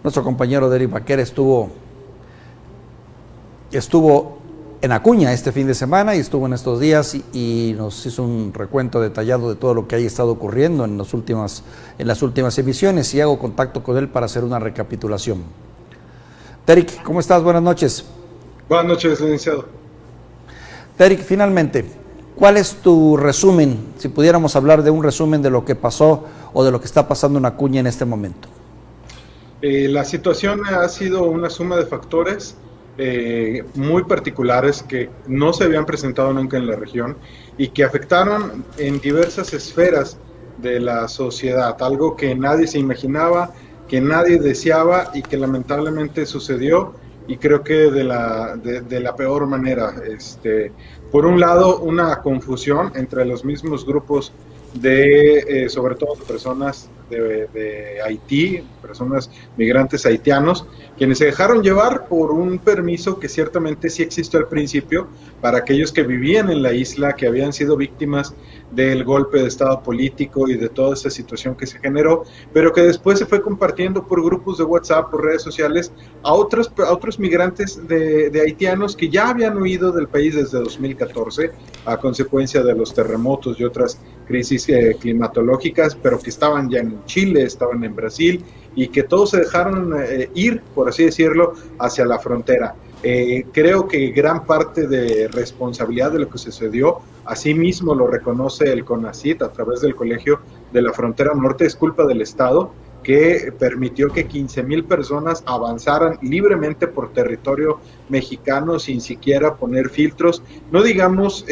Nuestro compañero Derek Baquer estuvo en Acuña este fin de semana y estuvo en estos días y nos hizo un recuento detallado de todo lo que haya estado ocurriendo en las últimas emisiones, y hago contacto con él para hacer una recapitulación. Derek, ¿cómo estás? Buenas noches. Buenas noches, licenciado. Derek, finalmente, ¿cuál es tu resumen? Si pudiéramos hablar de un resumen de lo que pasó o de lo que está pasando en Acuña en este momento. La situación ha sido una suma de factores muy particulares que no se habían presentado nunca en la región y que afectaron en diversas esferas de la sociedad, algo que nadie se imaginaba, que nadie deseaba y que lamentablemente sucedió, y creo que de la peor manera. Por un lado, una confusión entre los mismos grupos sobre todo personas de Haití, personas migrantes haitianos, quienes se dejaron llevar por un permiso que ciertamente sí existió al principio para aquellos que vivían en la isla, que habían sido víctimas del golpe de estado político y de toda esa situación que se generó, pero que después se fue compartiendo por grupos de WhatsApp, por redes sociales, a otros migrantes de haitianos que ya habían huido del país desde 2014 a consecuencia de los terremotos y otras crisis climatológicas, pero que estaban ya en Chile, estaban en Brasil, y que todos se dejaron ir, por así decirlo, hacia la frontera. Creo que gran parte de responsabilidad de lo que sucedió, así mismo lo reconoce el CONACYT a través del Colegio de la Frontera Norte, es culpa del Estado, que permitió que 15,000 personas avanzaran libremente por territorio mexicano sin siquiera poner filtros, no digamos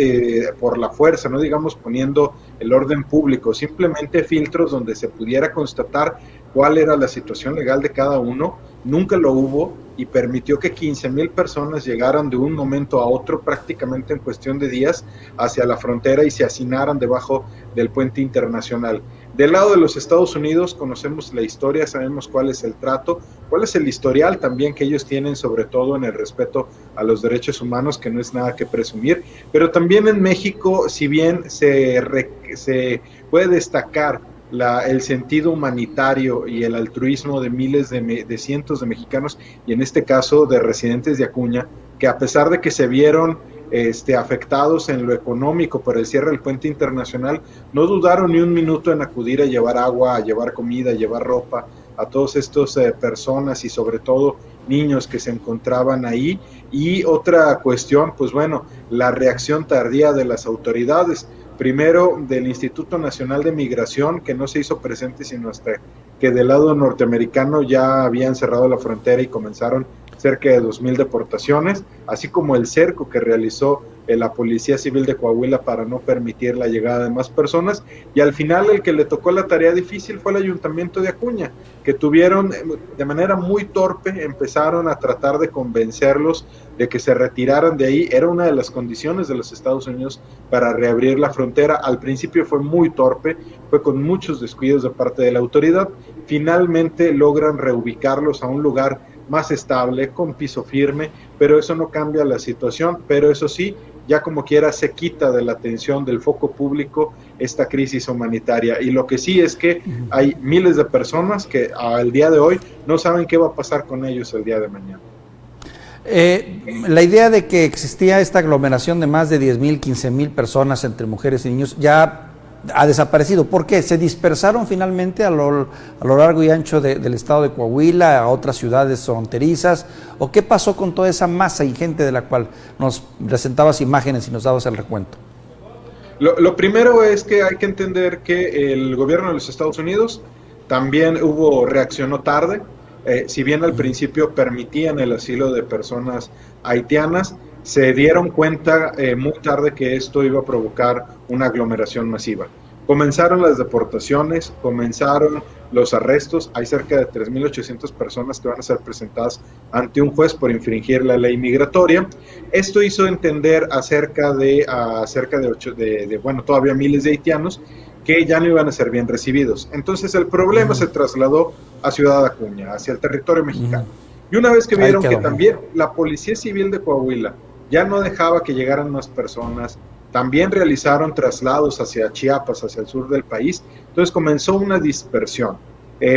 por la fuerza, no digamos poniendo el orden público, simplemente filtros donde se pudiera constatar cuál era la situación legal de cada uno. Nunca lo hubo, y permitió que 15,000 personas llegaran de un momento a otro, prácticamente en cuestión de días, hacia la frontera y se hacinaran debajo del puente internacional. Del lado de los Estados Unidos conocemos la historia, sabemos cuál es el trato, cuál es el historial también que ellos tienen, sobre todo en el respeto a los derechos humanos, que no es nada que presumir, pero también en México, si bien se puede destacar el sentido humanitario y el altruismo de miles de cientos de mexicanos, y en este caso de residentes de Acuña, que a pesar de que se vieron afectados en lo económico por el cierre del puente internacional, no dudaron ni un minuto en acudir a llevar agua, a llevar comida, a llevar ropa a todas estas personas, y sobre todo niños que se encontraban ahí. Y otra cuestión, pues bueno, la reacción tardía de las autoridades, primero del Instituto Nacional de Migración, que no se hizo presente sino hasta que del lado norteamericano ya habían cerrado la frontera y comenzaron cerca de 2,000 deportaciones, así como el cerco que realizó la Policía Civil de Coahuila para no permitir la llegada de más personas, y al final el que le tocó la tarea difícil fue el Ayuntamiento de Acuña, que tuvieron de manera muy torpe, empezaron a tratar de convencerlos de que se retiraran de ahí. Era una de las condiciones de los Estados Unidos para reabrir la frontera. Al principio fue muy torpe, fue con muchos descuidos de parte de la autoridad. Finalmente logran reubicarlos a un lugar más estable, con piso firme, pero eso no cambia la situación. Pero eso sí, ya como quiera se quita de la atención del foco público esta crisis humanitaria, y lo que sí es que hay miles de personas que al día de hoy no saben qué va a pasar con ellos el día de mañana. La idea de que existía esta aglomeración de más de 10,000, 15,000 personas entre mujeres y niños ya ha desaparecido. ¿Por qué? ¿Se dispersaron finalmente a lo largo y ancho del estado de Coahuila, a otras ciudades fronterizas? ¿O qué pasó con toda esa masa ingente de la cual nos presentabas imágenes y nos dabas el recuento? Lo primero es que hay que entender que el gobierno de los Estados Unidos también reaccionó tarde. Si bien al principio permitían el asilo de personas haitianas, se dieron cuenta muy tarde que esto iba a provocar una aglomeración masiva. Comenzaron las deportaciones, comenzaron los arrestos. Hay cerca de 3,800 personas que van a ser presentadas ante un juez por infringir la ley migratoria. Esto hizo entender a cerca de todavía miles de haitianos que ya no iban a ser bien recibidos. Entonces el problema se trasladó a Ciudad Acuña, hacia el territorio mexicano. Y una vez que vieron que también la Policía Civil de Coahuila ya no dejaba que llegaran más personas, también realizaron traslados hacia Chiapas, hacia el sur del país. Entonces comenzó una dispersión.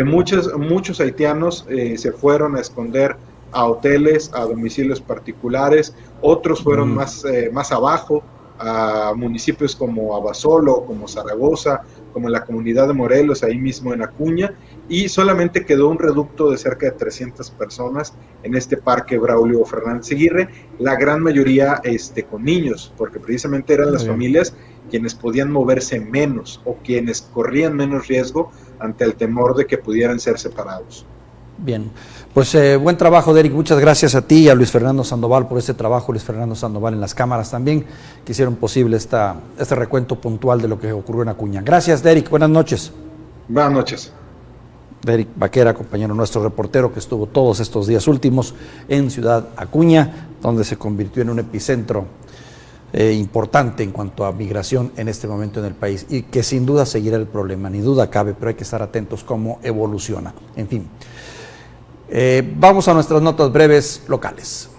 Muchos haitianos se fueron a esconder a hoteles, a domicilios particulares, otros fueron más abajo, a municipios como Abasolo, como Zaragoza, como la comunidad de Morelos, ahí mismo en Acuña, y solamente quedó un reducto de cerca de 300 personas en este parque Braulio Fernández Aguirre, la gran mayoría con niños, porque precisamente eran las familias quienes podían moverse menos o quienes corrían menos riesgo ante el temor de que pudieran ser separados. Bien, pues buen trabajo, Derek. Muchas gracias a ti y a Luis Fernando Sandoval por este trabajo. Luis Fernando Sandoval en las cámaras también, que hicieron posible este recuento puntual de lo que ocurrió en Acuña. Gracias, Derek. Buenas noches. Buenas noches. Derek Vaquera, compañero nuestro reportero, que estuvo todos estos días últimos en Ciudad Acuña, donde se convirtió en un epicentro importante en cuanto a migración en este momento en el país, y que sin duda seguirá el problema, ni duda cabe, pero hay que estar atentos cómo evoluciona. En fin. Vamos a nuestras notas breves locales.